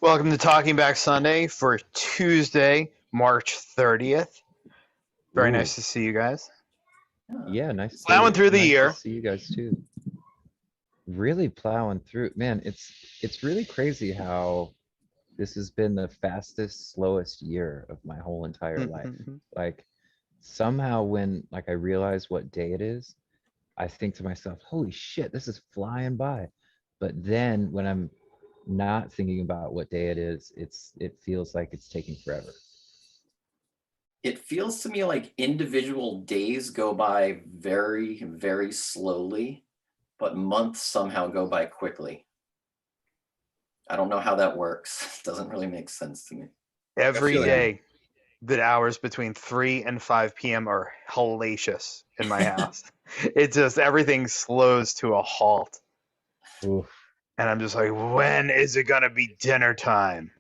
Welcome to Talking Back Sunday for Tuesday, March 30th. Very Ooh, nice to see you guys. yeah, nice Plowing to through the nice to year. see you guys too. Really plowing through, man. It's really crazy how this has been the fastest, slowest year of my whole entire life. Like somehow when like I realize what day it is, I think to myself, holy shit, this is flying by. But then when I'm not thinking about what day it is, it feels like it's taking forever. It feels to me like individual days go by very, very slowly, but months somehow go by quickly. I don't know how that works. It doesn't really make sense to me. Every feel like- day, the hours between 3 and 5 p.m. are hellacious in my house. It just, everything slows to a halt. Oof. And I'm just like, when is it going to be dinner time?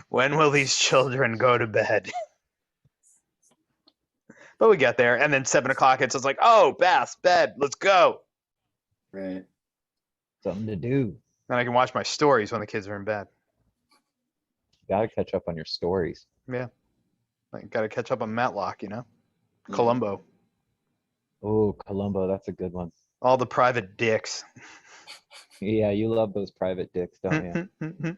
When will these children go to bed? But we get there, and then 7 o'clock, it's just like, oh, bath, bed, let's go. Right. Something to do. And I can watch my stories when the kids are in bed. Gotta catch up on your stories. Yeah. I got to catch up on Matlock, Yeah. Columbo. Oh, Columbo, that's a good one. All the private dicks. Yeah, you love those private dicks, don't you?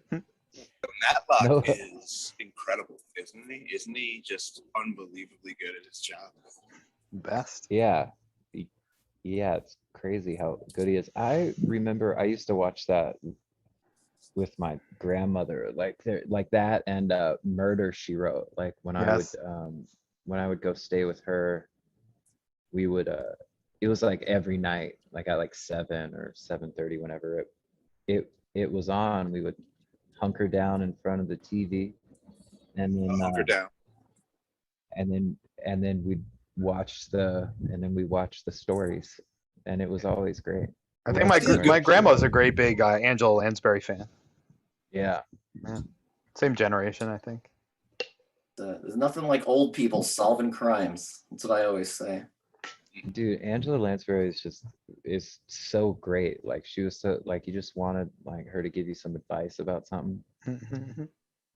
Matlock No. is incredible, isn't he? Isn't he just unbelievably good at his job? Best. Yeah. Yeah, it's crazy how good he is. I remember I used to watch that with my grandmother, like that and Murder, She Wrote. Like Yes. when I would go stay with her, we would it was like every night, like at like 7 or 7:30, whenever it was on, we would hunker down in front of the TV and then Hunker down. and then we'd watch we watched the stories, and it was always great. I think Still good. my grandma's a great big Angela Lansbury fan. Yeah. Same generation, I think. There's nothing like old people solving crimes. That's what I always say. Dude, Angela Lansbury is so great. Like she was so like you just wanted like her to give you some advice about something,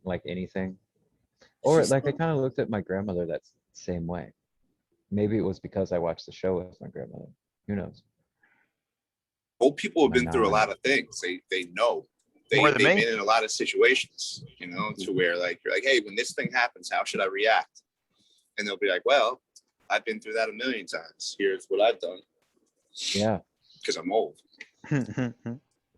like anything. Or She's like I so- kind of looked at my grandmother that same way. Maybe it was because I watched the show with my grandmother. Who knows? Old people have My been through a nine. lot of things. They know. More They've than me. been in a lot of situations, to where like you're like, hey, when this thing happens, how should I react? And they'll be like, well, I've been through that a million times. Here's what I've done. Yeah. Because I'm old.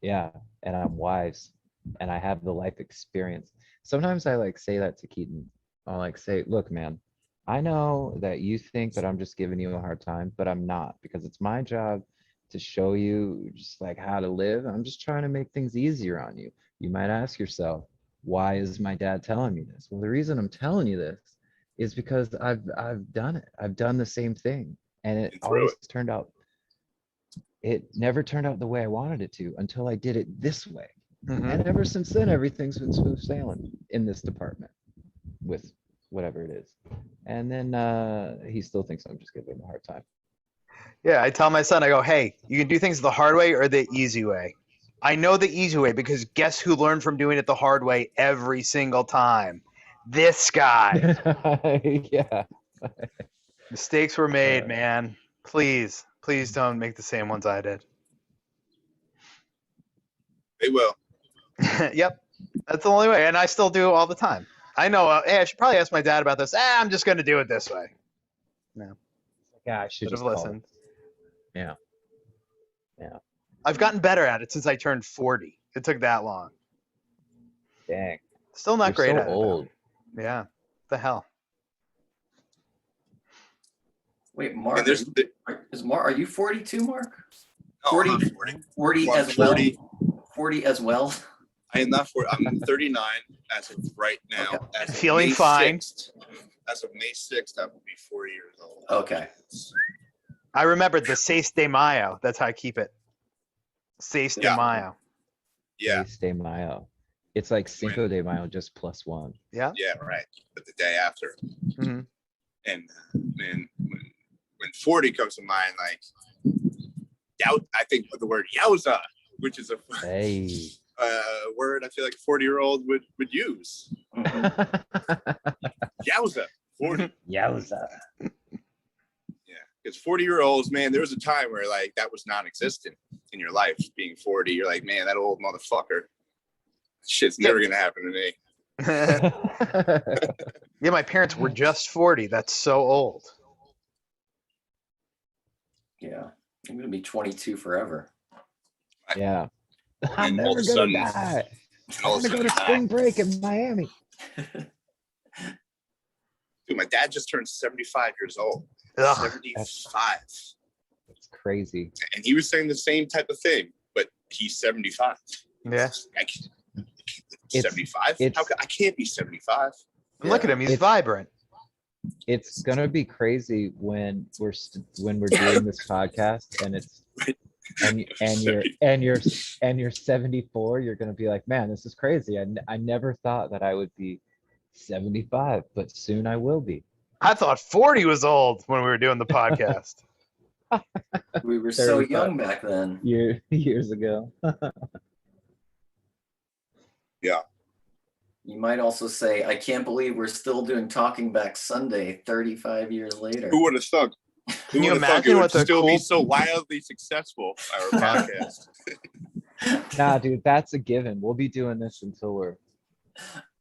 Yeah, and I'm wise, and I have the life experience. Sometimes I like say that to Keaton. I'll like say, look, man, I know that you think that I'm just giving you a hard time, but I'm not, because it's my job to show you just like how to live. I'm just trying to make things easier on you. You might ask yourself, why is my dad telling me this? Well, the reason I'm telling you this is because I've done it. I've done the same thing, and it Been through always turned out. It never turned out the way I wanted it to until I did it this way. Mhm. And ever since then, everything's been smooth sailing in this department with whatever it is. And then he still thinks I'm just giving him a hard time. Yeah, I tell my son, I go, hey, you can do things the hard way or the easy way. I know the easy way because guess who learned from doing it the hard way every single time? This guy. Yeah. Mistakes were made, man. Please don't make the same ones I did. They will. Yep, that's the only way, and I still do all the time. I know. Hey, I should probably ask my dad about this. I'm just going to do it this way. Yeah, I should Should have just call listened. it. Yeah. Yeah. I've gotten better at it since I turned 40. It took that long. Dang. Still not You're great so at it. old. Though. Yeah. What the hell? Wait, Mark, And there's are you 42, Mark? no, 40, I'm not 40. 40 Well, I'm as well? 40. 40 as well? I am not 40. I'm 39 as of right now. Okay. As of Feeling May fine. 6th, as of May 6th, I will be 40 years old. Okay. I remembered the 6 de Mayo. That's how I keep it. 6 de Yeah. Mayo. Yeah, Seis de Mayo. It's like Cinco de Mayo, just +1. Yeah. yeah, right. But the day after. hmm And man, when 40 comes to mind, like, I think of the word yowza, which is a Hey. word I feel like a 40-year-old would use. Yowza. 40. Yowza. Yeah, because 40-year-olds, man, there was a time where like that was non-existent in your life. Being 40, you're like, man, that old motherfucker. Shit's never gonna happen to me. Yeah, my parents were just 40. That's so old. Yeah, I'm gonna be 22 forever. Yeah. I'm And all never of a gonna sudden, die. and I'm all of a gonna go sudden, to spring break in Miami. dude, my dad just turned 75 years old. Ugh. 75. It's crazy. And he was saying the same type of thing, but he's 75. Yeah. I can't, 75? I can't be 75. And look at him. He's It's- vibrant. It's gonna be crazy when we're doing this podcast and it's and you're 74. You're gonna be like, man, this is crazy. I never thought that I would be 75, but soon I will be. I thought 40 was old when we were doing the podcast. We were so 35. young back then. Years ago. Yeah. You might also say, I can't believe we're still doing Talking Back Sunday 35 years later. Who would have thunk? Can you Who would have thunk imagine it what would the still be cool- so wildly successful, our podcast? Nah, dude, that's a given. We'll be doing this until we're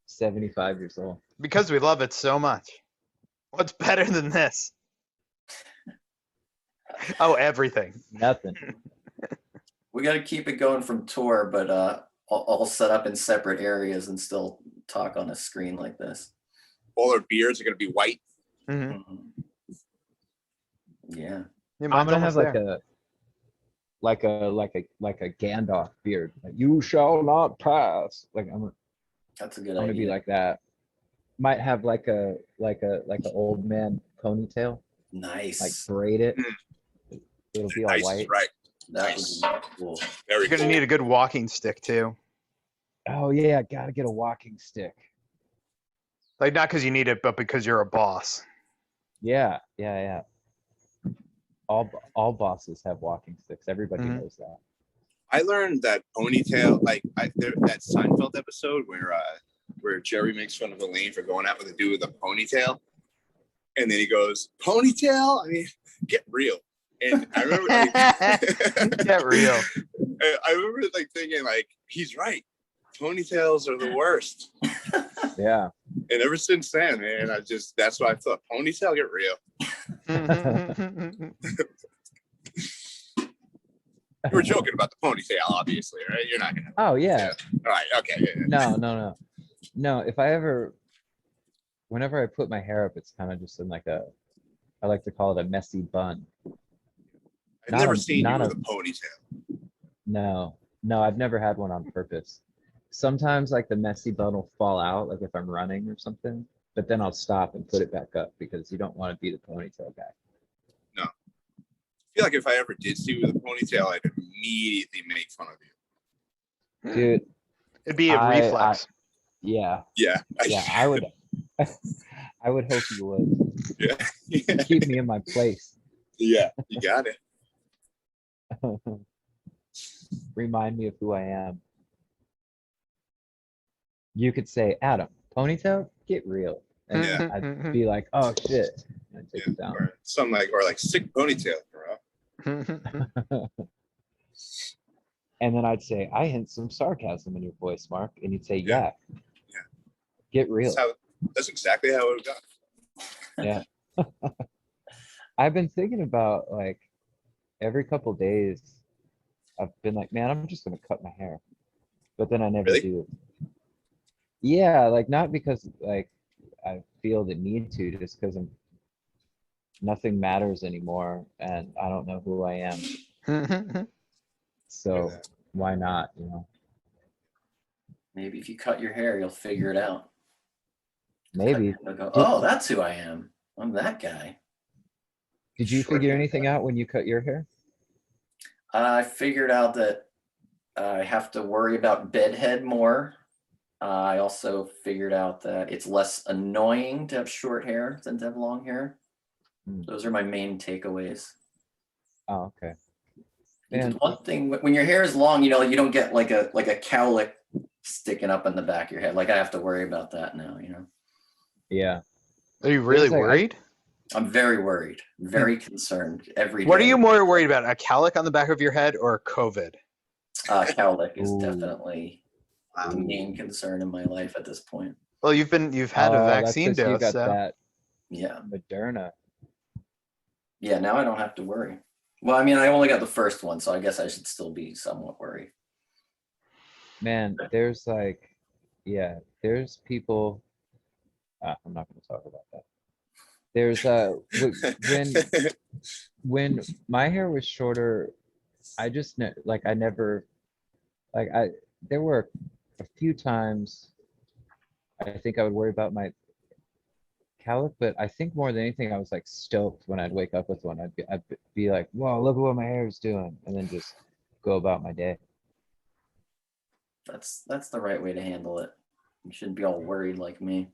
75 years old. Because we love it so much. What's better than this? Oh, everything. Nothing. We got to keep it going from tour, but all set up in separate areas and still talk on a screen like this. All our beards are going to be white. Mhm. Yeah. Yeah, I'm mine's gonna have almost like a Gandalf beard. Like, you shall not pass. Like I'm That's a good gonna be idea. like that. Might have like a old man ponytail. Nice. Like braid it. It'll be all Nice, white. right? That would be cool. Very You're gonna cool. need a good walking stick too. Oh yeah, gotta get a walking stick. Like not because you need it, but because you're a boss. Yeah. All bosses have walking sticks. Everybody Mhm. knows that. I learned that ponytail, that Seinfeld episode where Jerry makes fun of Elaine for going out with a dude with a ponytail, and then he goes, "Ponytail? I mean, get real." And I remember, Get real. I remember like thinking, like, he's right. Ponytails are the worst. Yeah. And ever since then, man, that's what I thought. Ponytail, get real. You were joking about the ponytail, obviously, right? You're not gonna. Oh yeah. All right. Okay. Yeah. No. Whenever I put my hair up, it's kind of just in like I like to call it a messy bun. I've Not never a- seen you not with a- a ponytail. No, I've never had one on purpose. Sometimes like the messy bun will fall out, like if I'm running or something, but then I'll stop and put it back up because you don't want to be the ponytail guy. I feel like if I ever did see you with a ponytail, I'd immediately make fun of you. Dude, It'd be a I- reflex. yeah, Yeah. I would, I would hope you would Yeah. keep me in my place. Yeah. You got it. Remind me of who I am. You could say, Adam, ponytail, get real. And Yeah. I'd be like, oh shit. And I'd take it down. Or something like sick ponytail, bro. And then I'd say, I hint some sarcasm in your voice, Mark. And you'd say, Yeah. yeah. Get real. That's exactly how it would go. Yeah. I've been thinking about like every couple days, I've been like, man, I'm just gonna cut my hair. But then I never Really? do. Yeah, like not because like I feel the need to, just because nothing matters anymore and I don't know who I am. So that. why not, you know? Maybe if you cut your hair, you'll figure it out. Maybe. You'll go, oh, that's who I am. I'm that guy. Did you Short figure haircut. anything out when you cut your hair? I figured out that I have to worry about bedhead more. I also figured out that it's less annoying to have short hair than to have long hair. Hmm. Those are my main takeaways. Oh, okay. Because And one thing, when your hair is long, you know, you don't get like a cowlick sticking up in the back of your head. Like I have to worry about that now, you know? Yeah. Are you really like, worried? I'm very worried, very concerned every day. What are you more worried about? A cowlick on the back of your head or COVID? Cowlick is Ooh. definitely the main concern in my life at this point. Well, you've had a Oh, that's vaccine 'cause you dose, got so that Yeah. Moderna. Yeah, now I don't have to worry. Well, I mean, I only got the first one, so I guess I should still be somewhat worried. Man, there's like, yeah, there's people. I'm not going to talk about that. There's when my hair was shorter, I just like I never like I there were a few times I think I would worry about my cowlick, but I think more than anything I was like stoked when I'd wake up with one. I'd be like, whoa, look at what my hair is doing, and then just go about my day. That's the right way to handle it. You shouldn't be all worried like me.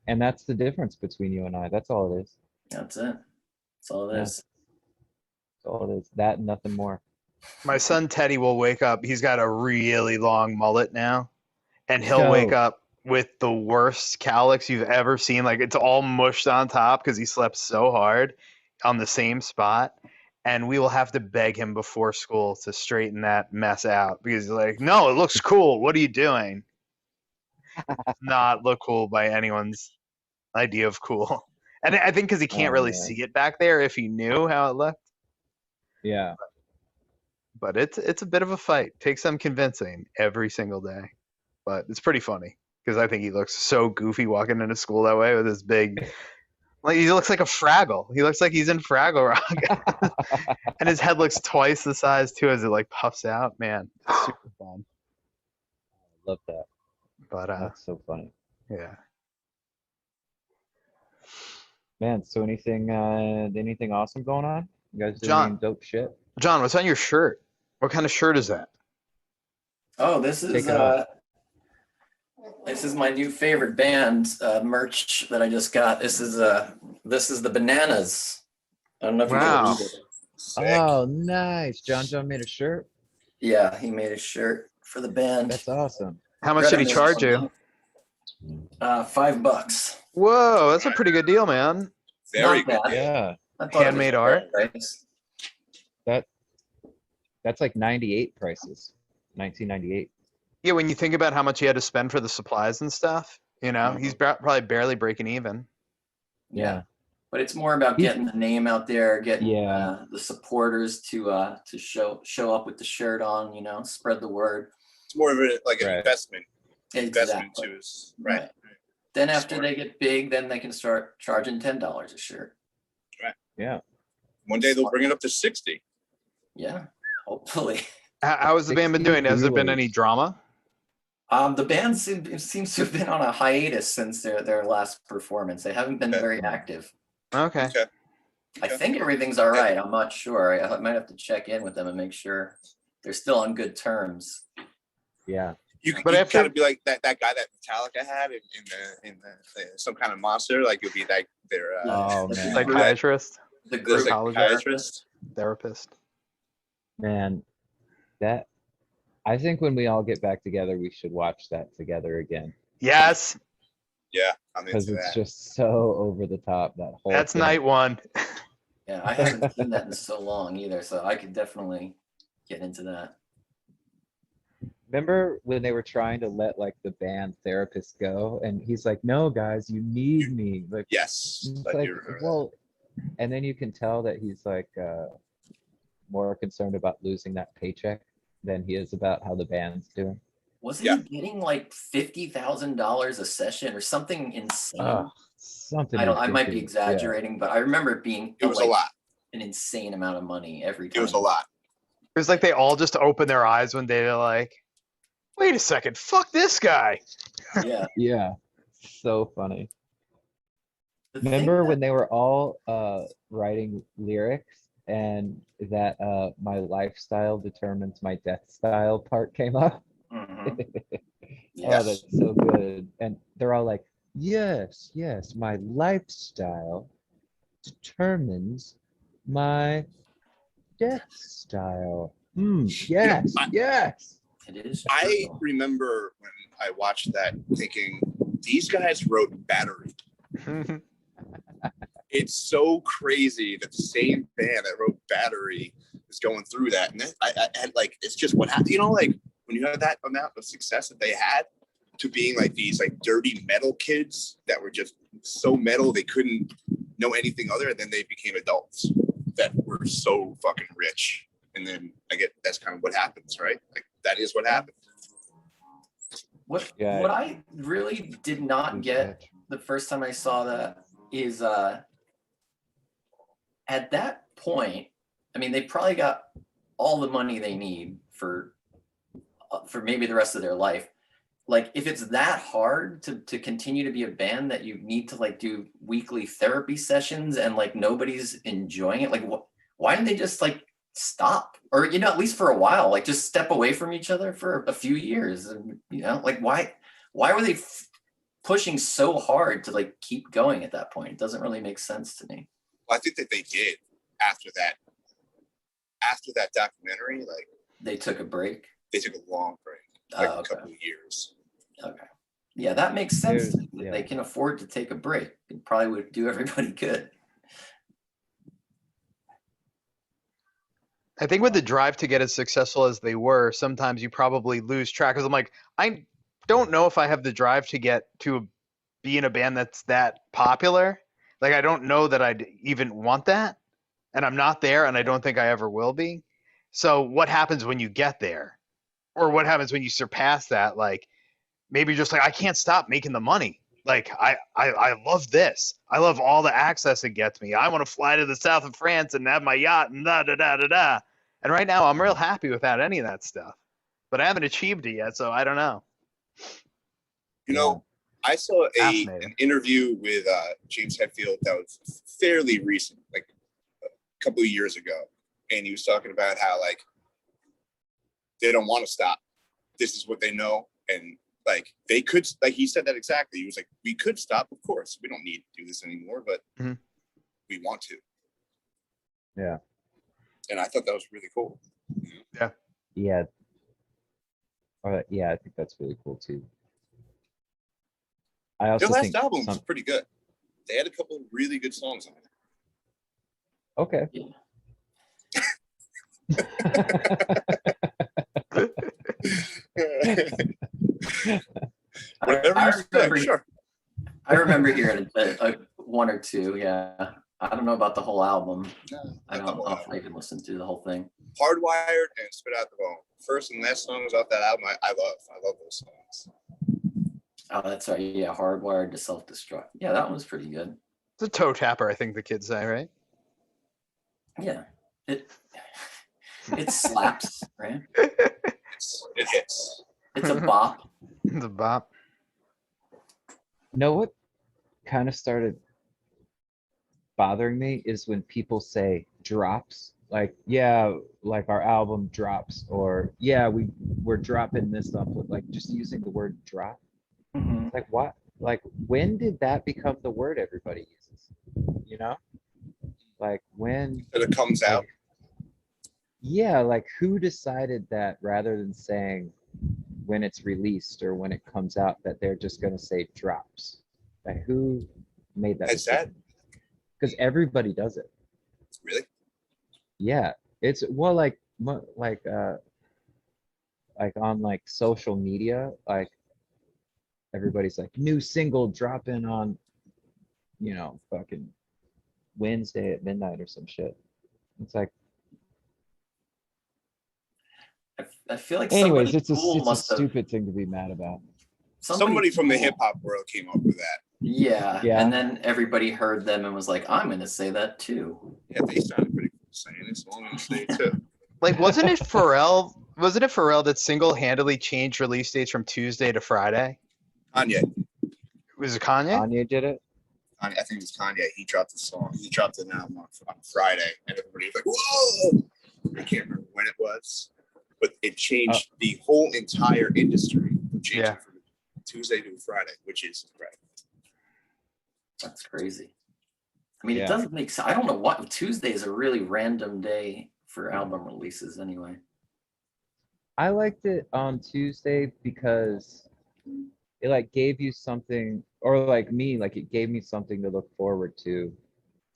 That's the difference between you and I. That's all it is. That's it. That's all it Yeah. is. That's all it is. That and nothing more. my son Teddy will wake up. He's got a really long mullet now, and he'll So- wake up with the worst cowlicks you've ever seen. Like it's all mushed on top because he slept so hard on the same spot. And we will have to beg him before school to straighten that mess out because he's like, no, it looks cool. What are you doing? Not look cool by anyone's idea of cool. And I think because he can't Oh, really man. see it back there if he knew how it looked. Yeah. But it's a bit of a fight. Takes some convincing every single day. But it's pretty funny because I think he looks so goofy walking into school that way with his big, like he looks like a Fraggle. He looks like he's in Fraggle Rock, and his head looks twice the size too as it like puffs out. Man, it's super fun. Love that. But That's so funny. yeah. Man, so anything awesome going on? You guys doing John. any dope shit? John, what's on your shirt? What kind of shirt is that? Oh, this Take is it off. this is my new favorite band merch that I just got. This is the Bananas. I don't know if you Wow. can read it. Sick. Oh, nice. John made a shirt. Yeah, he made a shirt for the band. That's awesome. How much did he Greta made charge you? something. $5. Whoa, that's a pretty good deal, man. Not Very good. bad. Yeah. I thought it was Handmade a art? fair price. That's like 98 prices. 1998. Yeah, when you think about how much he had to spend for the supplies and stuff, he's probably barely breaking even. Yeah. But it's more about He's- getting the name out there, getting Yeah. the supporters to show up with the shirt on, spread the word. It's more of an Right. investment Exactly. to his right. Then after Smart. they get big, then they can start charging $10 a shirt. Yeah. One day they'll bring it up to 60. Yeah, hopefully. How has the band been 60 doing? Has there been kilos. any drama? The band seems to have been on a hiatus since their last performance. They haven't been very active. Okay. Okay. I think everything's all right. I'm not sure. I might have to check in with them and make sure they're still on good terms. Yeah. But You after- gotta be like that guy that Metallica had in the some kind of monster. Like you'll be like their Oh, man. Psychiatrist, The good psychiatrist. therapist. Man, I think when we all get back together, we should watch that together again Yes, Yeah, I'm because into it's that. just so over the top. That whole that's thing. night one. Yeah, I haven't seen that in so long either, so I could definitely get into that. Remember when they were trying to let like the band therapist go, and he's like, "No, guys, you need me." Like, Yes, it's I like, do remember that. well, and then you can tell that he's like more concerned about losing that paycheck than he is about how the band's doing. Wasn't Yeah. he getting like $50,000 a session or something insane? Something. I might be ridiculous. Yeah. exaggerating, but I remember it being It was a like lot. an insane amount of money every It time. was a lot. It was like they all just opened their eyes one day. They're like, "Wait a second, fuck this guy." Yeah. Yeah, so funny. The thing Remember that- when they were all writing lyrics and that my lifestyle determines my death style part came up? Mhm. Oh, Yes. that's so good. And they're all like, yes, my lifestyle determines my death style. Yes. It is I true. remember when I watched that thinking, these guys wrote Battery. It's so crazy that the same band that wrote Battery is going through that. And then I had like, it's just what happened. You know, like when you have that amount of success that they had, to being like these like dirty metal kids that were just so metal they couldn't know anything other, and then they became adults that were so fucking rich. And then I get that's kind of what happens, right? Like that is what happened. What I really did not get the first time I saw that is at that point, I mean, they probably got all the money they need for maybe the rest of their life. Like, if it's that hard to continue to be a band that you need to like do weekly therapy sessions and like nobody's enjoying it, like why didn't they just like stop, or you know, at least for a while, like just step away from each other for a few years, and you know, like why were they pushing so hard to like keep going at that point? It doesn't really make sense to me. Well, I think that they did after that documentary. Like they took a break. They took a long break, like a couple of years. Okay. Yeah, that makes sense. They can afford to take a break. It probably would do everybody good. I think with the drive to get as successful as they were, sometimes you probably lose track. Because I'm like, I don't know if I have the drive to get to be in a band that's that popular. Like, I don't know that I'd even want that. And I'm not there, and I don't think I ever will be. So what happens when you get there? Or what happens when you surpass that? Like, maybe you're just like, I can't stop making the money. Like, I love this. I love all the access it gets me. I want to fly to the south of France and have my yacht and da da da da da. And right now, I'm real happy without any of that stuff. But I haven't achieved it yet, so I don't know. You know, I saw an interview with James Hetfield that was fairly recent, like a couple of years ago. And he was talking about how, like, they don't want to stop. This is what they know. And, like, they could, like, he said that exactly. He was like, we could stop, of course. We don't need to do this anymore, but we want to. Yeah. And I thought that was really cool. Yeah. Yeah. Yeah, I think that's really cool, too. I also Their think last album was pretty good. They had a couple of really good songs on it. Okay. I remember hearing one or two. Yeah, I don't know about the whole album. I don't know if I even listened to the whole thing. Hardwired and Spit Out the Bone. First and last songs off that album, I love those songs. Oh, that's right. Yeah, Hardwired to Self-Destruct. Yeah, that one was pretty good. It's a toe tapper, I think the kids say, right? Yeah, it slaps, right? It hits. It's a bop. It's a bop. You know what kind of started bothering me is when people say drops, like, yeah, like our album drops, or yeah, we're dropping this up, like just using the word drop. Like, what? Like, when did that become the word everybody uses? You know, like when it comes out. Yeah, like who decided that rather than saying when it's released or when it comes out that they're just going to say drops? Like, who made that? Is that? Because everybody does it. Really? Yeah, it's well, like on like social media, like everybody's like new single dropping on, you know, fucking Wednesday at midnight or some shit. It's like, I feel like anyways, it's a stupid thing to be mad about. Somebody from the hip hop world came up with that. Yeah, and then everybody heard them and was like, I'm gonna say that too. Yeah, they sounded pretty cool saying it, so I'm gonna say it too. Like, wasn't it Pharrell that single-handedly changed release dates from Tuesday to Friday? Kanye. Was it Kanye? Kanye did it? I think it was Kanye. He dropped the song. He dropped it now on Friday, and everybody was like, whoa! I can't remember when it was, but it changed the whole entire industry. Changing from Tuesday to Friday, which is incredible. That's crazy. I mean, it doesn't make sense. I don't know what Tuesday is a really random day for album releases anyway. I liked it on Tuesday because it like gave you something, or like me, like it gave me something to look forward to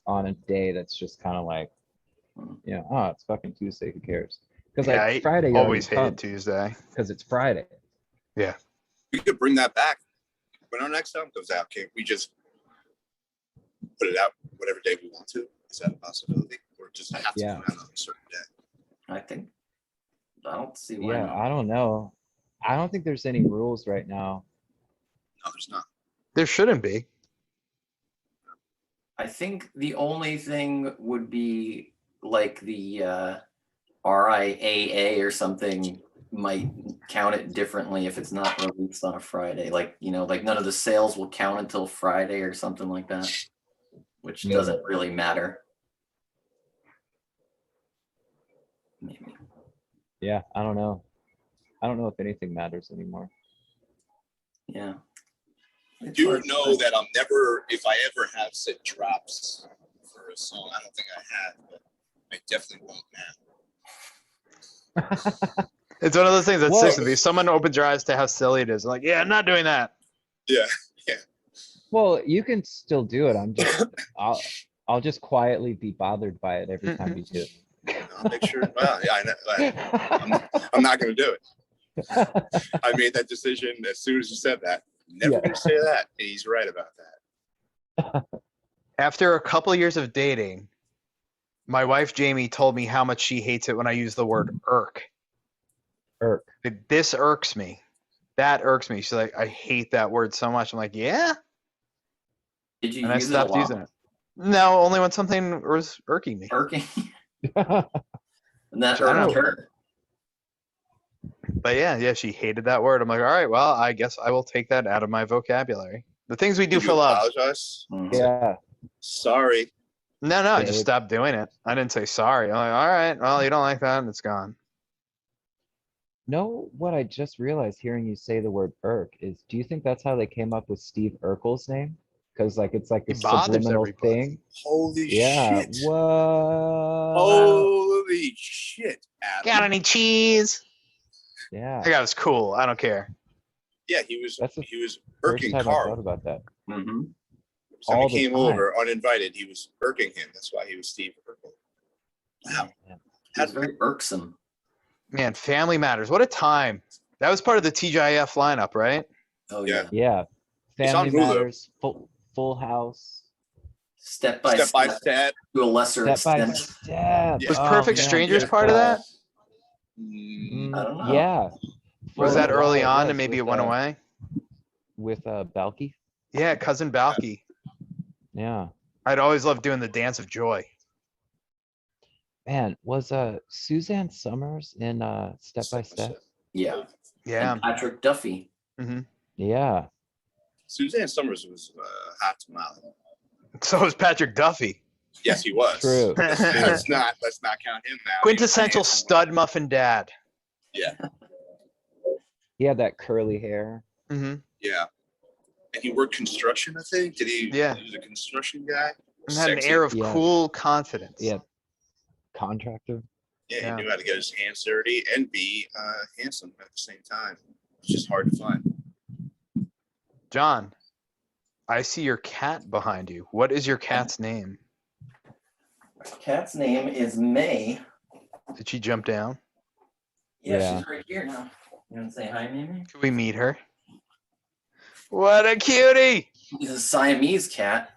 on a day that's just kind of like, oh, it's fucking Tuesday, who cares? Because Yeah, like I Friday always already hated comes Tuesday. because it's Friday. Yeah. We could bring that back when our next album comes out. Can't we just put it out whatever day we want to? Is that a possibility? Or just have to come out on a certain day? I don't see why Yeah, not. I don't know. I don't think there's any rules right now. No, there's not. There shouldn't be. I think the only thing would be like the RIAA or something might count it differently if it's not released on a Friday. Like, like none of the sales will count until Friday or something like that, which doesn't really matter. Maybe. Yeah, I don't know. I don't know if anything matters anymore. Yeah. You know that I'm never, if I ever have said drops for a song, I don't think I have, but I definitely won't now. It's one of those things that Well- sticks with you. Someone opens your eyes to how silly it is. I'm like, yeah, I'm not doing that. Yeah. Well, you can still do it. I'll just quietly be bothered by it every time you do it. I'll make sure. Well, yeah, I know. I'm not going to do it. I made that decision as soon as you said that. Never going to say that. And he's right about that. After a couple years of dating, my wife Jamie told me how much she hates it when I use the word irk. Irk. Like, this irks me. That irks me. She's like, I hate that word so much. I'm like, yeah. Did you And I use it a stopped lot? using it. No, only when something was irking me. Irking? And that I don't irked know. her. But yeah, she hated that word. I'm like, all right, well, I guess I will take that out of my vocabulary. The things we do Did you for love. apologize? Yeah. Sorry. No, I just Babe. stopped doing it. I didn't say sorry. I'm like, all right, well, you don't like that, and it's gone. Know what I just realized hearing you say the word irk is, do you think that's how they came up with Steve Urkel's name? Because like it's like a He bothers subliminal everybody. thing. Holy Yeah. shit. What? Holy shit, Adam. Got any cheese? Yeah. That guy was cool. I don't care. Yeah, he was That's the first First irking time I thought Carl. about that. Mm-hmm. Every all time he the came time. over uninvited, he was irking him. That's why he was Steve Urkel. Wow. It's very irksome. Man, Family Matters. What a time. That was part of the TGIF lineup, right? Oh Yeah. yeah. Yeah. It's on Family Hulu. Matters, Full House, Step by Step by step, step. to a lesser Step by extent. Step. Yeah. Was Oh, Perfect man, Strangers there's part of that? I don't know. Yeah. Was For that a early while it on was and maybe it with, went away? With Balky. Yeah, Cousin Balky. Yeah. I'd always loved doing the Dance of Joy. Man, was Suzanne Summers in Step by Step? Yeah. Yeah. And Patrick Duffy. Yeah. Suzanne Summers was hot tamale. So was Patrick Duffy. Yes, he was. True. Let's not count him out. Quintessential stud muffin dad. Yeah. He had that curly hair. Mm-hmm. Yeah. And he worked construction, I think. Did he? Yeah. He was a construction guy. And had an Sexy. air of Yeah. cool confidence. Yeah. Contractor. Yeah, Yeah. he knew how to get his hands dirty and be handsome at the same time. It's just hard to find. John, I see your cat behind you. What is your cat's name? Cat's name is May. Did she jump down? Yeah. She's right here now. You want to say hi, Mimi? Can we meet her? What a cutie! She's a Siamese cat.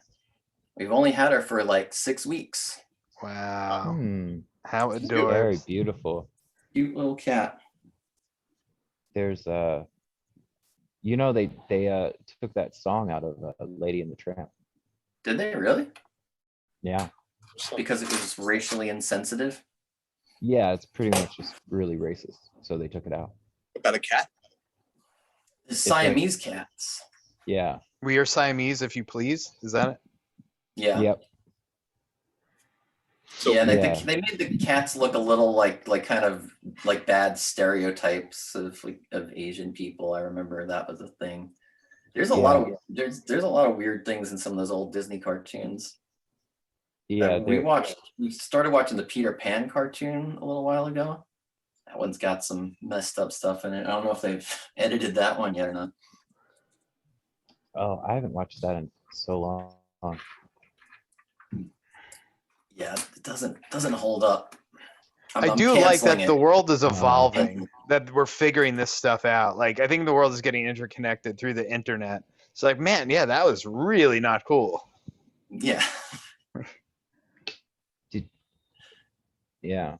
We've only had her for like 6 weeks. Wow. How Very adorable. beautiful. Cute little cat. There's you know, they took that song out of Lady and the Tramp. Did they really? Yeah. Because it was racially insensitive? Yeah, it's pretty much just really racist. So they took it out. About a cat? The Siamese cats. Yeah. We are Siamese, if you please. Is that it? Yeah. Yep. So Yeah, Yeah. they made the cats look a little like kind of like bad stereotypes of Asian people. I remember that was a thing. There's a lot of there's a lot of weird things in some of those old Disney cartoons. Yeah. We started watching the Peter Pan cartoon a little while ago, That one's got some messed up stuff in it. I don't know if they've edited that one yet or not. Oh, I haven't watched that in so long. Yeah, it doesn't hold up. I I'm do like that canceling the it. world is evolving, that we're figuring this stuff out. Like, I think the world is getting interconnected through the internet. It's like, man, yeah, that was really not cool. Yeah. Yeah.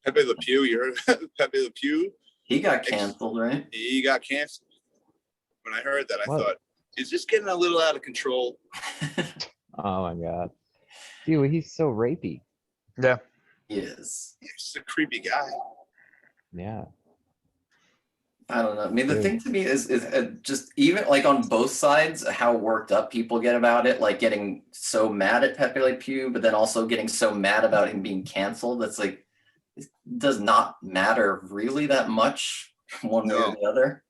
Pepe Le Pew, you heard Pepe Le Pew? He got canceled, right? He got canceled. When I heard that, I What? thought, is this getting a little out of control? Oh my god. Dude, he's so rapey. Yeah. He is. He's a creepy guy. Yeah. I don't know. I mean, the Dude. thing to me is just even like on both sides, how worked up people get about it, like getting so mad at Pepe Le Pew, but then also getting so mad about him being canceled. That's like, it does not matter really that much one way or the other.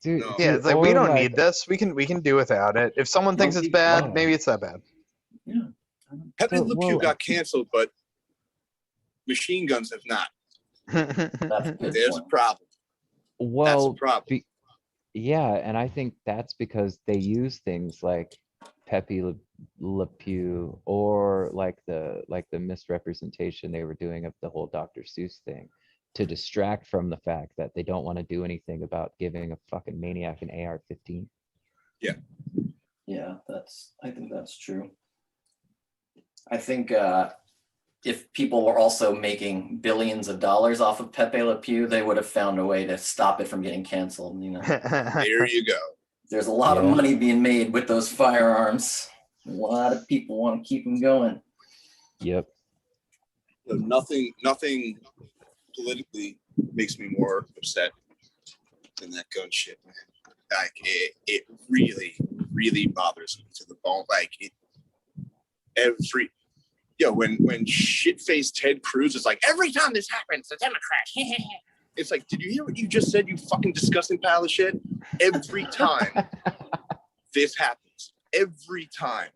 Dude, No. Yeah, it's like, we or don't need this. We can do without it. If someone thinks it's bad, Yeah. maybe it's that bad. Yeah. Pepe So, Le Pew well, got canceled, but machine guns have not. That's a good There's a point. problem. That's a well, problem. yeah, and I think that's because they use things like Pepe Le Pew or like the misrepresentation they were doing of the whole Dr. Seuss thing to distract from the fact that they don't want to do anything about giving a fucking maniac an AR-15. Yeah, I think that's true. I think if people were also making billions of dollars off of Pepe Le Pew, they would have found a way to stop it from getting canceled. You know, There you go. there's a lot of Yeah. money being made with those firearms. A lot of people want to keep them going. Yep. So nothing politically makes me more upset than that gun shit, man. Like it really bothers me to the bone. Like when shit-faced Ted Cruz is like, every time this happens, the Democrats. It's like, did you hear what you just said, you fucking disgusting pile of shit? Every time this happens, every time.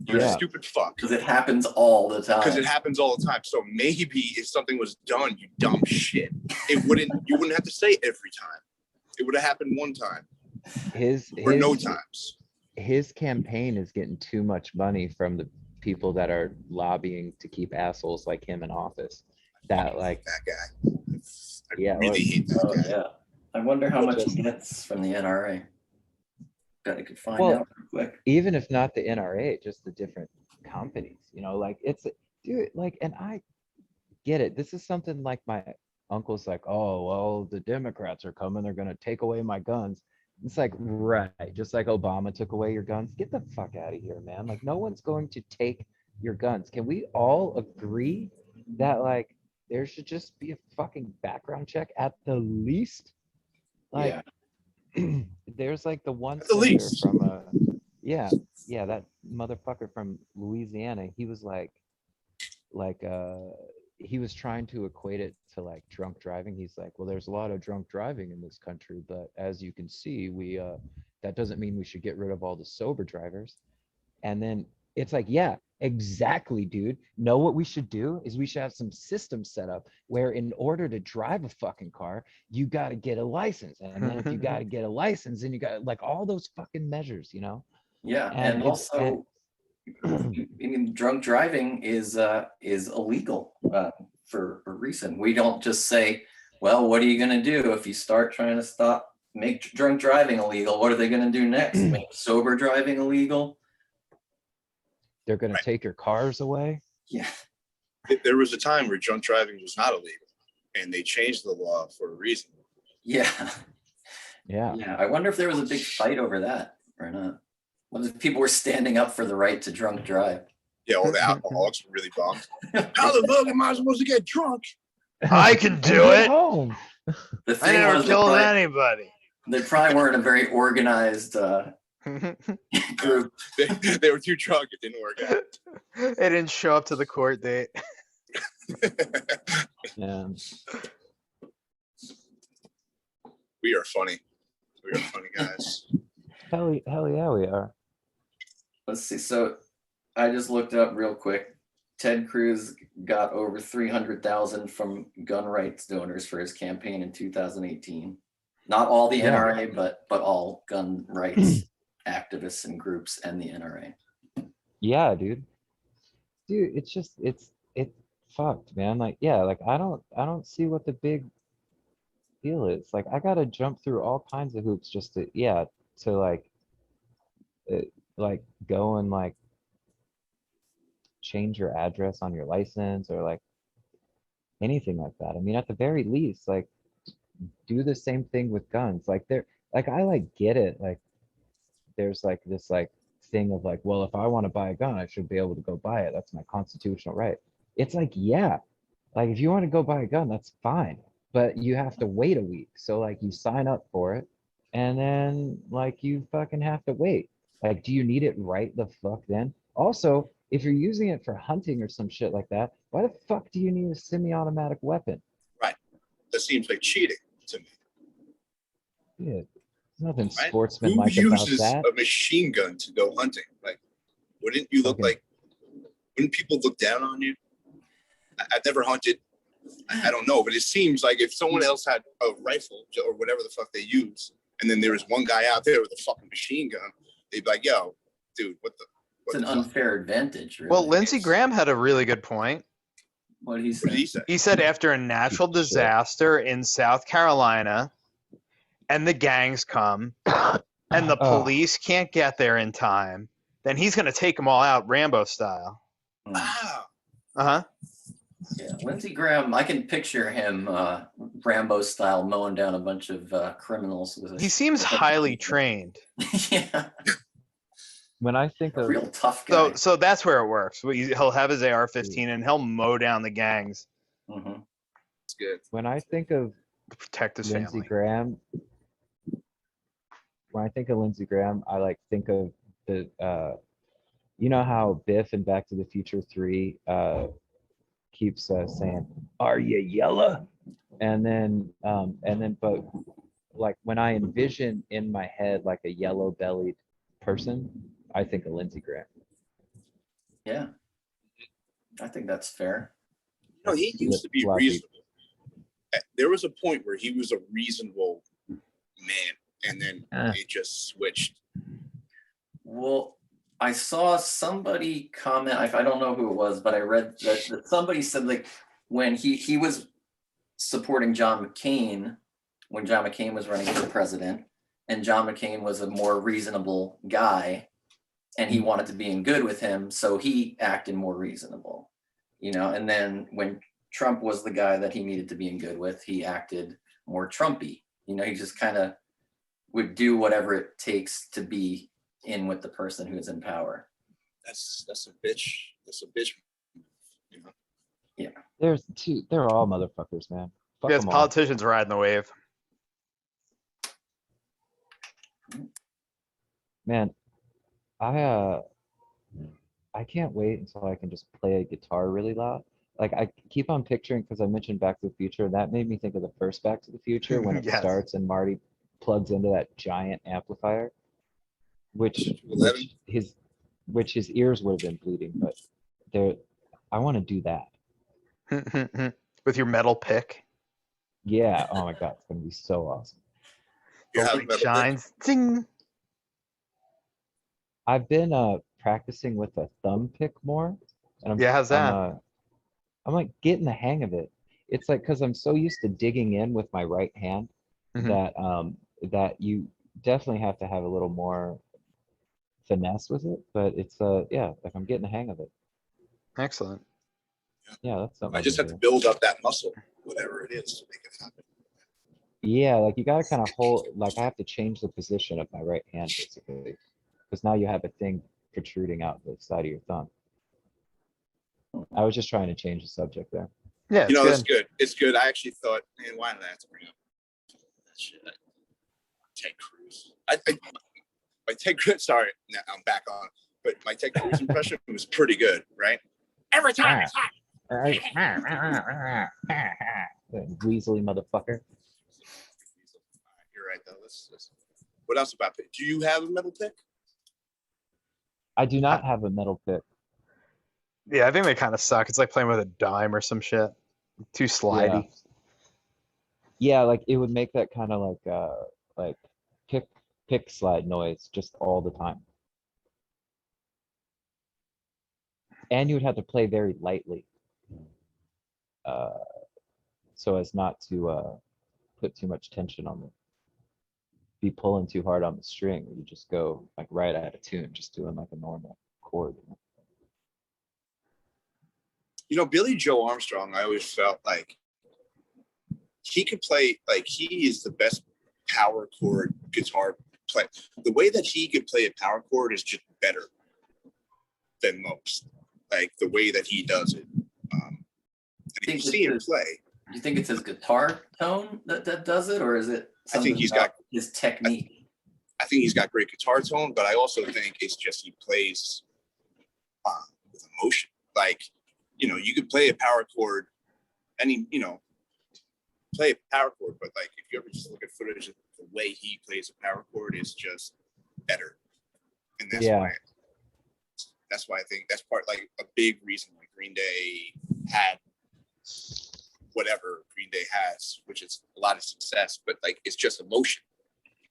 You're a Yeah. stupid fuck. Because it happens all the time. Because it happens all the time. So maybe if something was done, you dumb shit, you wouldn't have to say it every time. It would have happened one time or no times. His campaign is getting too much money from the people that are lobbying to keep assholes like him in office. That like That guy. I Yeah, really hate that Oh guy. yeah. I wonder how much Just- he gets from the NRA. Bet I could find Well, out real quick. even if not the NRA, just the different companies, like it's dude, like, and I get it. This is something like my uncle's like, oh, well, the Democrats are coming, they're gonna take away my guns. It's like, right, just like Obama took away your guns. Get the fuck out of here, man. Like, no one's going to take your guns. Can we all agree that like there should just be a fucking background check at the least? Like, there's like the one At the senator least. from yeah, that motherfucker from Louisiana. He was like he was trying to equate it to like drunk driving. He's like, well, there's a lot of drunk driving in this country, but as you can see, we that doesn't mean we should get rid of all the sober drivers. And then it's like, yeah, exactly, dude. Know what we should do is we should have some system set up where in order to drive a fucking car, you got to get a license. And then if you got to get a license, then you got like all those fucking measures, Yeah, And and it's- also, I mean, drunk driving is illegal for a reason. We don't just say, well, what are you going to do if you start trying to make drunk driving illegal? What are they going to do next? Make sober driving illegal? they're going to take your cars away. Yeah. There was a time where drunk driving was not illegal, and they changed the law for a reason. Yeah. Yeah. Yeah. I wonder if there was a big fight over that or not. What if people were standing up for the right to drunk drive? Yeah, all the alcoholics were really bummed. How the fuck am I supposed to get drunk? I can do Get it. home. The I thing never was, killed anybody. they probably weren't a very organized group. They were too drunk. It didn't work out. They didn't show up to the court date. Yeah. We are funny. We are funny guys. Hell yeah, we are. Let's see. So I just looked up real quick. Ted Cruz got over 300,000 from gun rights donors for his campaign in 2018. Not all the Yeah. NRA, but all gun rights activists and groups and the NRA. Yeah, dude. It's just it's fucked, man. Like, yeah, like I don't see what the big deal is. Like, I gotta jump through all kinds of hoops just to like like go and like change your address on your license or like anything like that. I mean, at the very least, like do the same thing with guns. Like I like get it. Like there's like this like thing of like, well, if I want to buy a gun, I should be able to go buy it. That's my constitutional right. It's like, yeah, like if you want to go buy a gun, that's fine, but you have to wait a week. So like you sign up for it and then like you fucking have to wait. Like, do you need it right the fuck then? Also, if you're using it for hunting or some shit like that, why the fuck do you need a semi-automatic weapon? Right. That seems like cheating to me. Yeah, there's nothing Right? sportsmanlike Who about uses that. a machine gun to go hunting? Like, wouldn't you look Okay. like? Wouldn't people look down on you? I've never hunted. I don't know, but it seems like if someone else had a rifle or whatever the fuck they use, and then there was one guy out there with a fucking machine gun, they'd be like, "Yo, dude, what the?" It's an unfair advantage, really. Well, Lindsey Graham had a really good point. What he What said. did he say? He said after a natural Shit. disaster in South Carolina and the gangs come and the Oh. police can't get there in time, then he's going to take them all out Rambo style. Wow. Uh-huh. Yeah, Lindsey Graham, I can picture him Rambo style mowing down a bunch of criminals. With He seems highly trained. Yeah, When I think a of real tough guy. So that's where it works. He'll have his AR-15 and he'll mow down the gangs Mhm. It's good. when I think of to protect his Lindsey family. Graham, when I think of Lindsey Graham, I like think of the you know how Biff in Back to the Future 3 keeps saying, "Are you yellow?" And then but like when I envision in my head like a yellow bellied person, I think of Lindsey Graham. Yeah, I think that's fair. You know, he used to be Fluffy. reasonable. There was a point where he was a reasonable man, and then it just switched. Well, I saw somebody comment, I don't know who it was, but I read that somebody said like when he was supporting John McCain, when John McCain was running for president, and John McCain was a more reasonable guy, and he wanted to be in good with him, so he acted more reasonable, you know. And then when Trump was the guy that he needed to be in good with, he acted more Trumpy. You know, he just kind of would do whatever it takes to be in with the person who is in power. That's a bitch. That's a bitch. You know. Yeah. They're all motherfuckers, man. Fuck Yes, 'em all. politicians riding the wave. Man, I can't wait until I can just play a guitar really loud. Like I keep on picturing, because I mentioned Back to the Future, and that made me think of the first Back to the Future when it Yes. starts and Marty plugs into that giant amplifier, which his ears would have been bleeding, but I want to do that. With your metal pick. Yeah. Oh my God, it's gonna be so awesome. You The have light metal pick? shines. Ding. I've been practicing with a thumb pick more, and Yeah, how's that? I'm like getting the hang of it. It's like because I'm so used to digging in with my right hand Mhm. that you definitely have to have a little more finesse with it. But it's yeah, like I'm getting the hang of it. Excellent. Yeah, that's something I just can have to do. build up that muscle, whatever it is, to make it happen. Yeah, like you gotta kind of hold. Like I have to change the position of my right hand basically, because now you have a thing protruding out the side of your thumb. I was just trying to change the subject there. Yeah, You it's know, good. it's good. It's good. I actually thought, man, why did I have to bring up that shit? Ted Cruz. My Ted Cruz. Sorry, now I'm back on. But my Ted Cruz impression was pretty good, right? Every time it's hot. Weaselly motherfucker. You're right, though. What else about pick? Do you have a metal pick? I do not have a metal pick. Yeah, I think they kind of suck. It's like playing with a dime or some shit. Too slidey. Yeah, like it would make that kind of like pick slide noise just all the time. And you would have to play very lightly. So as not to put too much tension on the be pulling too hard on the string. You just go like right out of tune, just doing like a normal chord. You know, Billy Joe Armstrong, I always felt like he could play, like he is the best power chord guitar player. The way that he could play a power chord is just better than most. Like the way that he does it. And if you see him play. Do you think it's his guitar tone that does it, or is it I think he's got his technique? I think he's got great guitar tone, but I also think it's just he plays with emotion. Like, you know, you could play a power chord, play a power chord, but like if you ever just look at footage of the way he plays a power chord is just better. And that's why I think that's like a big reason why Green Day had whatever Green Day has, which is a lot of success, but like it's just emotion.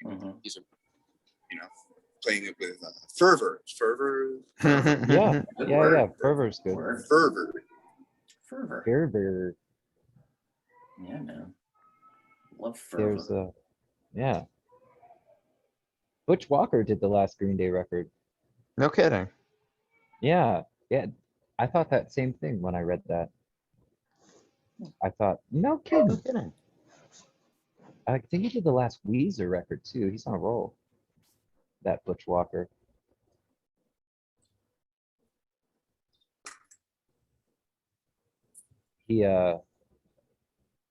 Mm-hmm. He's playing it with fervor. Yeah, fervor's good. Fervor. Yeah, man. Love fervor. There's Butch Walker did the last Green Day record. No kidding. Yeah. I thought that same thing when I read that. I thought, no kidding. No kidding. I think he did the last Weezer record too. He's on a roll. That Butch Walker. He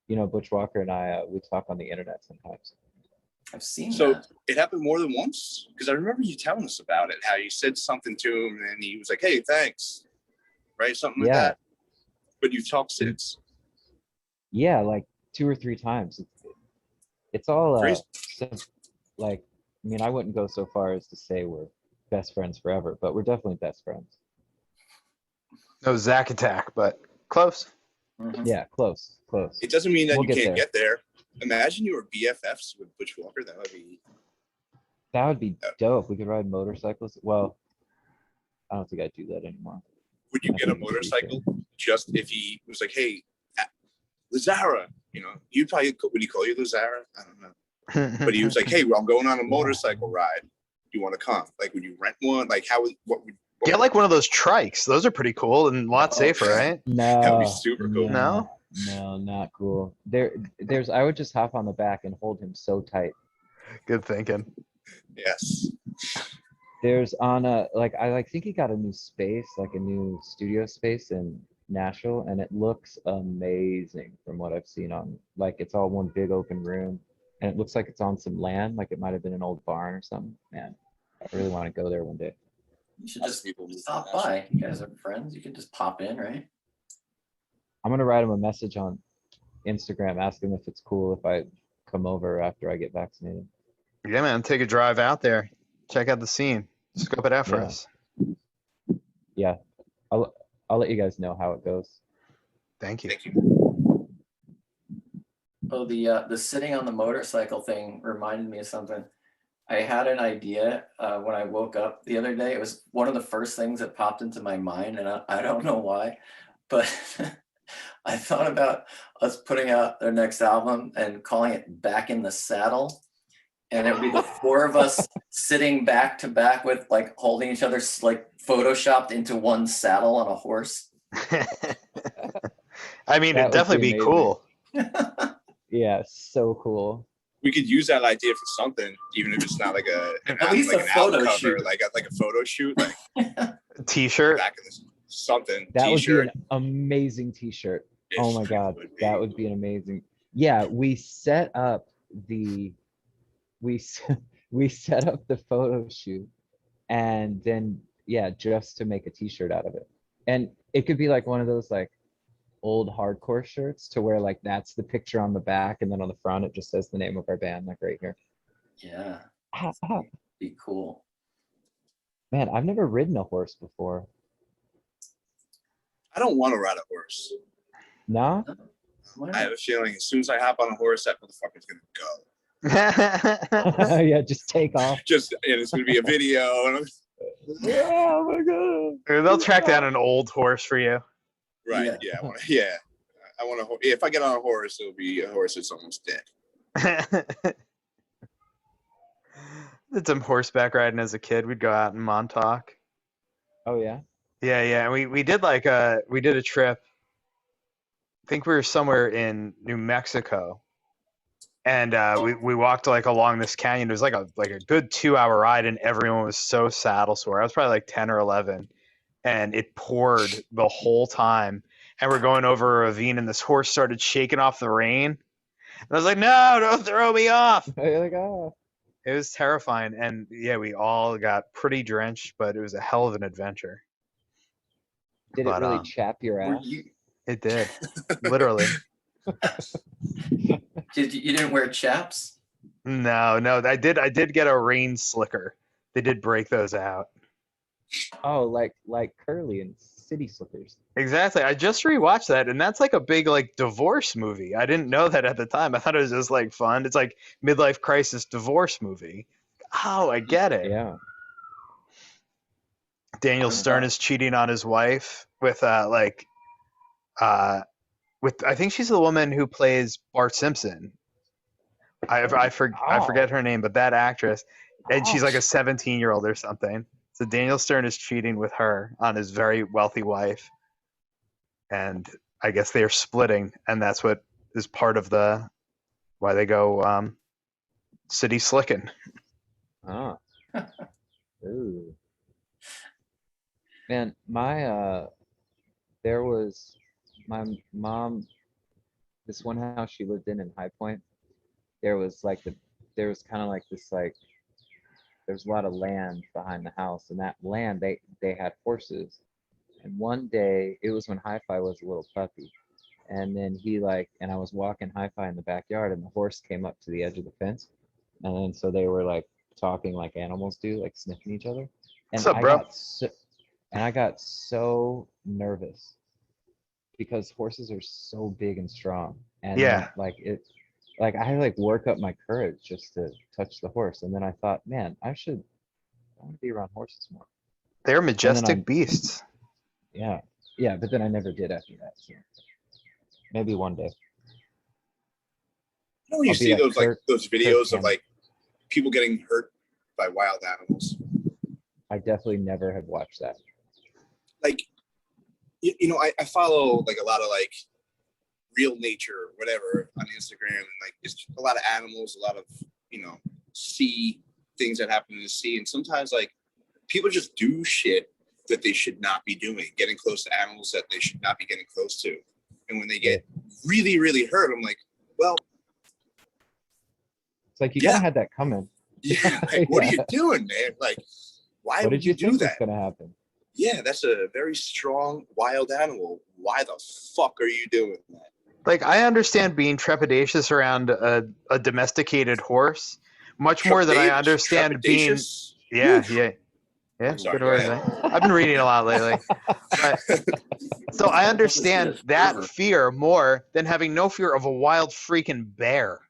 Butch Walker and I we talk on the internet sometimes. I've seen so that. It happened more than once? Because I remember you telling us about it, how you said something to him and he was like, hey, thanks. Right? Something like that. But you've talked since. Yeah, like 2 or 3 times. It's all like, I mean, I wouldn't go so far as to say we're best friends forever, but we're definitely best friends. No Zack Attack, but close. Mm-hmm. Yeah, close. It doesn't mean that We'll you can't get there. Imagine you were BFFs with Butch Walker. That would be dope. We could ride motorcycles. Well, I don't think I'd do that anymore. Would you get a motorcycle just if he was like, hey, Lazara, you'd probably, would he call you Lazara? I don't know. But he was like, hey, well, I'm going on a motorcycle ride. Do you want to come? Like, would you rent one? Like, what would get like one of those trikes? Those are pretty cool and a lot safer, right? No, that would be super cool. No, not cool. I would just hop on the back and hold him so tight. Good thinking. Yes. There's I think he got a new space, like a new studio space in Nashville, and it looks amazing from what I've seen on, like, it's all one big open room, and it looks like it's on some land, like it might have been an old barn or something. Man, I really want to go there one day. You should just stop by. You guys are friends. You can just pop in, right? I'm gonna write him a message on Instagram, ask him if it's cool if I come over after I get vaccinated. Yeah, man, take a drive out there. Check out the scene. Scope it out for us. Yeah, I'll let you guys know how it goes. Thank you. Thank you. Oh, the sitting on the motorcycle thing reminded me of something. I had an idea when I woke up the other day. It was one of the first things that popped into my mind, and I don't know why, but I thought about us putting out their next album and calling it Back in the Saddle. And it would be the 4 of us sitting back to back with, like, holding each other, like, photoshopped into one saddle on a horse. I mean, it'd definitely be cool. Yeah, so cool. We could use that idea for something, even if it's not like at least a photo shoot, like a photo shoot, like a T-shirt, back in this, something. That T-shirt. would be an amazing T-shirt. Oh my God, that would be an amazing. Yeah, we set up the photo shoot, and then just to make a T-shirt out of it, and it could be like one of those like old hardcore shirts to where like that's the picture on the back, and then on the front it just says the name of our band, like right here. Yeah, be cool. Man, I've never ridden a horse before. I don't want to ride a horse. No? Why I have not? a feeling as soon as I hop on a horse, that motherfucker's gonna go. Yeah, just take off. Just and it's gonna be a video, and I'm Oh my god. They'll track down an old horse for you. right. Yeah. Yeah, I want to. If I get on a horse, it'll be a horse that's almost dead. Did some horseback riding as a kid. We'd go out in Montauk. Oh yeah. Yeah. And we did we did a trip. I think we were somewhere in New Mexico, and we walked like along this canyon. It was like a good 2 hour ride, and everyone was so saddle sore. I was probably like 10 or 11, and it poured the whole time. And we're going over a ravine, and this horse started shaking off the rein. And I was like, "No, don't throw me off!" You're like, oh. It was terrifying, and yeah, we all got pretty drenched, but it was a hell of an adventure. Did But, it really chap your Were ass? you, It did, literally. you didn't wear chaps? No, I did get a rain slicker. They did break those out. Oh, like Curly and City Slickers. Exactly. I just rewatched that, and that's like a big like divorce movie. I didn't know that at the time. I thought it was just like fun. It's like midlife crisis divorce movie. Oh, I get it. Yeah. Daniel Stern is cheating on his wife with I think she's the woman who plays Bart Simpson. I forget her name, but that actress, and she's like a 17-year-old or something. So Daniel Stern is cheating with her on his very wealthy wife, and I guess they are splitting, and that's what is part of why they go city slicking. Oh. Ooh. Man, there was my mom, this one house she lived in High Point. There was kind of like this there's a lot of land behind the house, and that land they had horses. And one day, it was when Hi-Fi was a little puppy, and then I was walking Hi-Fi in the backyard, and the horse came up to the edge of the fence, and then so they were like talking like animals do, like sniffing each other. And What's up, bro? I got so nervous because horses are so big and strong, and Yeah. I like work up my courage just to touch the horse, and then I thought, man, I want to be around horses more. They're majestic beasts. Yeah, but then I never did after that. So maybe one day. You know when you I'll be see like those videos of Hammond. like people getting hurt by wild animals. I definitely never have watched that. Like, I follow like a lot of like real nature or whatever on Instagram, and like it's a lot of animals, a lot of sea things that happen in the sea, and sometimes like people just do shit that they should not be doing, getting close to animals that they should not be getting close to, and when they get really, really hurt, I'm like, well, it's like you kind of had that coming. Yeah, like, what are you doing, man? Like, why What would did you do think was that? gonna happen? Yeah, that's a very strong wild animal. Why the fuck are you doing that? Like, I understand being trepidatious around a domesticated horse much more than I understand being. Trepidatious? Yeah. I'm sorry, Good word. go ahead. I've been reading a lot lately. But, so I understand that fear more than having no fear of a wild freaking bear.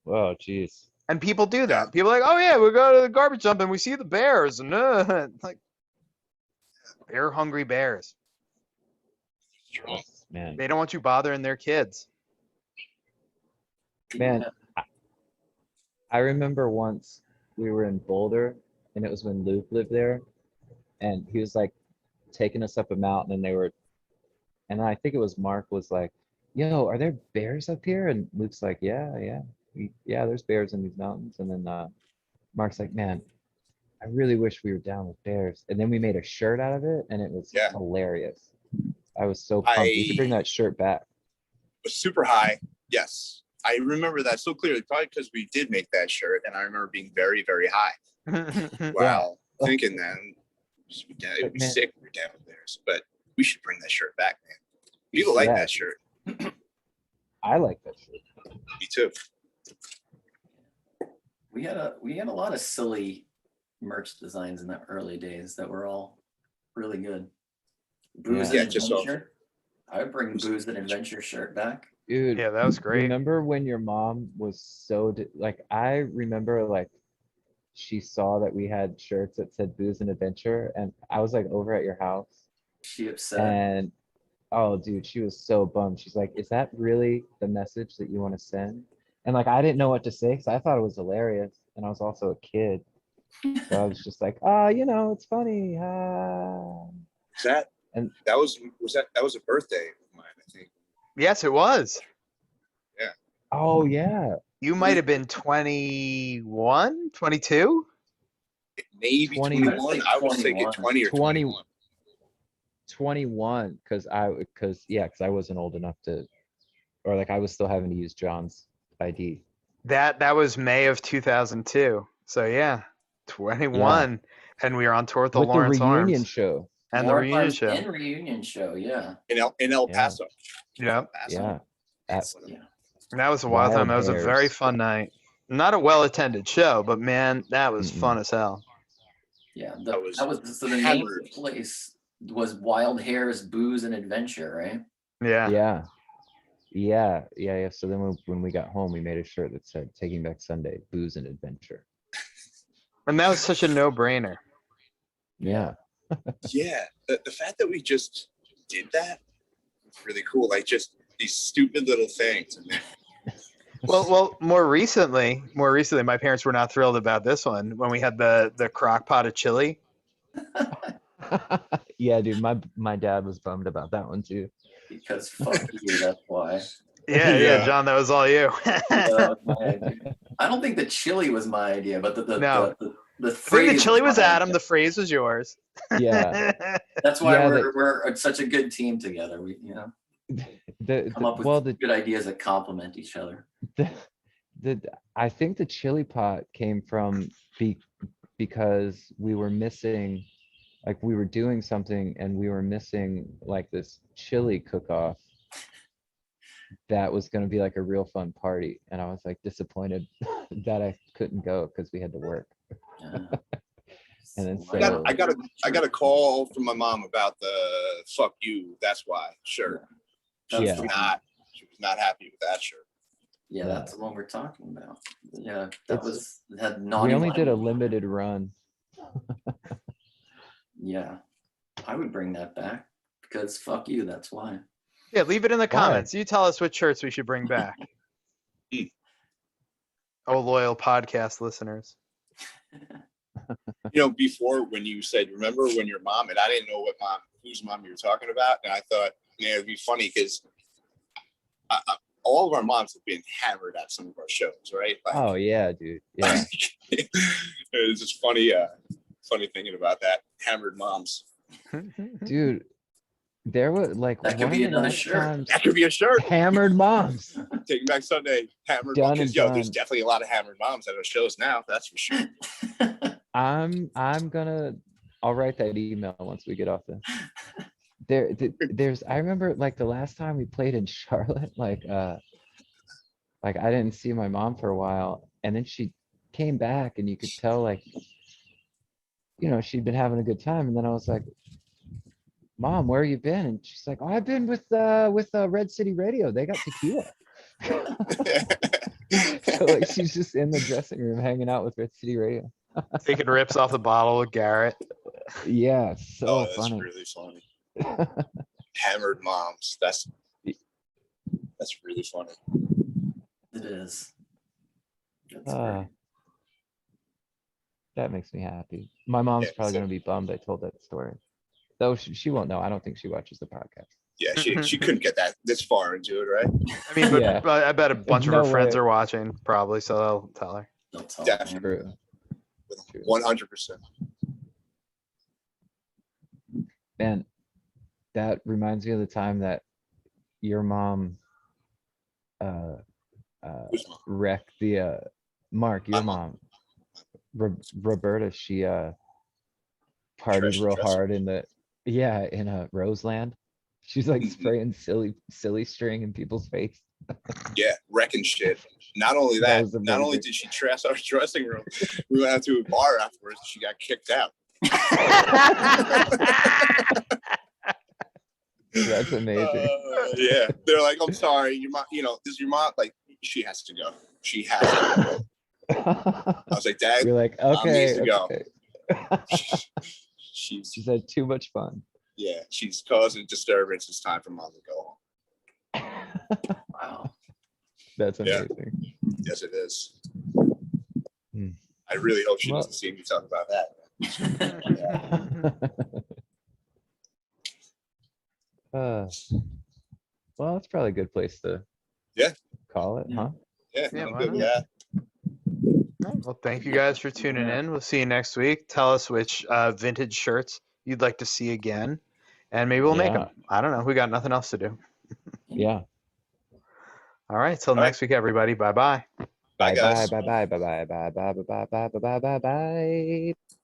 Oh, jeez. And people do that. Yeah. People are like, oh yeah, we go to the garbage dump and we see the bears, and like bear hungry bears. Strong. Man, They don't want you bothering their kids. man, I remember once we were in Boulder, and it was when Luke lived there, and he was like taking us up a mountain, and I think it was Mark was like, yo, are there bears up here? And Luke's like, yeah, there's bears in these mountains. And then Mark's like, man, I really wish we were down with bears. And then we made a shirt out of it, and it was hilarious. I was so pumped. We should bring that shirt back. Was super high. Yes, I remember that so clearly. Probably because we did make that shirt, and I remember being very, very high. Wow, thinking that it would be sick. We're down with bears, but we should bring that shirt back, man. People like that shirt. I like that shirt. Me too. We had a lot of silly merch designs in the early days that were all really good. Booze Yeah, and just so- Adventure. I would bring Booze and Adventure shirt back. Dude, Yeah, that was great. remember when your mom was so like, I remember like she saw that we had shirts that said Booze and Adventure, and I was like over at your house, She upset. and oh dude, she was so bummed. She's like, is that really the message that you want to send? And like, I didn't know what to say because I thought it was hilarious, and I was also a kid, so I was just like, oh, it's funny. And that was a birthday of mine, I think. Yes, it was. oh yeah, You might have been 21, 22. Maybe 20. 21. I was thinking 20 or 20. 21. 21, because I wasn't old enough to, or like I was still having to use John's ID. That was May of 2002. So yeah, 21, and we were on tour with the With the Lawrence reunion Arms show. and the Lawrence reunion Arms show. And reunion show, yeah. In El Yeah. Paso. Yeah, El Paso. Yeah. Yeah. and that was a wild time. Wild That was a very Hairs. fun night. Not a well-attended show, but man, that was Mm-mm. fun as hell. Yeah. That was So the name of hammered. the place was Wild Hares Booze and Adventure, right? Yeah. Yeah. So then when we got home, we made a shirt that said "Taking Back Sunday, Booze and Adventure." And that was such a no-brainer. Yeah. Yeah, the fact that we just did that was really cool. Like just these stupid little things. And then, Well, more recently, my parents were not thrilled about this one when we had the crock pot of chili. Yeah, dude. My dad was bummed about that one too. Because fuck you, that's why. Yeah, Yeah. John, that was all you. That was my idea. I don't think the chili was my idea, but the No. the I think phrase the chili was my Adam, idea. the phrase was yours. Yeah. That's why Yeah, we're such a good team together. We come up with good ideas that complement each other. I think the chili pot came from because we were missing, like we were doing something and we were missing like this chili cook-off that was going to be like a real fun party, and I was like disappointed that I couldn't go because we had to work. Yeah. And then So, so- I got a call from my mom about the "fuck you." That's why. Sure, That's Yeah. the one. she was not happy with that shirt. Yeah, Yeah. that's the one we're talking about. Yeah, It's- had we naughty only did a language. limited run. Yeah, I would bring that back because fuck you. That's why. Yeah, leave it in the comments. You tell us which shirts we should bring back. Oh, loyal podcast listeners. Before when you said, remember when your mom, and I didn't know whose mom you were talking about, and I thought, it'd be funny because all of our moms have been hammered at some of our shows, right? Like, Oh yeah, dude. Yeah. it's just funny thinking about that. Hammered moms. Dude, there was like That could one be of the another last shirt. times That could be a shirt. hammered moms. Taking Back Sunday, hammered Done moms. and There's done. definitely a lot of hammered moms at our shows now. That's for sure. I'll write that email once we get off there's I remember like the last time we played in Charlotte, like I didn't see my mom for a while, and then she came back and you could tell like she'd been having a good time, and then I was like, Mom, where you been? And she's like, oh, I've been with Red City Radio. They got tequila. So like she's just in the dressing room hanging out with Red City Radio. Taking rips off the bottle with Garrett. Yeah, so that's funny. really funny. Hammered moms. That's really funny. It is. That's Uh, great. That makes me happy. My mom's Yeah, probably so- gonna be bummed I told that story. Though she won't know. I don't think she watches the podcast. Yeah, she couldn't get this far into it, right? I mean, Yeah. but I bet a bunch of her No friends way. are watching, probably, so they'll tell her. They'll tell Definitely. me. True. 100%. Man, that reminds me of the time that your mom Who's mom? wrecked the Mark, your My mom. mom. Roberta, she partied Trashy real dresser. hard in a Roseland. She's like Mhm. spraying silly string in people's face. Yeah, wrecking shit. Not only That that, was not only amazing. did she trash our dressing room, we went out to a bar afterwards. She got kicked out. That's amazing. Yeah, they're like, I'm sorry, your mom. Does your mom like? She has to go. She has to go. I was like, Dad, You're like, Mom needs okay, to go. okay. She's She's had too much fun. yeah, she's causing disturbance. It's time for Mom to go home. Wow. That's Yeah. amazing. Yes, it is. Hmm. I really hope she Well- doesn't see me talk about that. Well, that's probably a good place to Yeah. call it, huh? Yeah, Yeah, I'm why good with not? that. All right, well, thank you guys for tuning in. We'll see you next week. Tell us which vintage shirts you'd like to see again, and maybe we'll make Yeah. them. I don't know. We got nothing else to do. Yeah. All right. Till All right. next week, everybody. Bye bye. Bye, Bye guys. bye bye bye bye bye bye bye bye bye bye bye bye bye bye.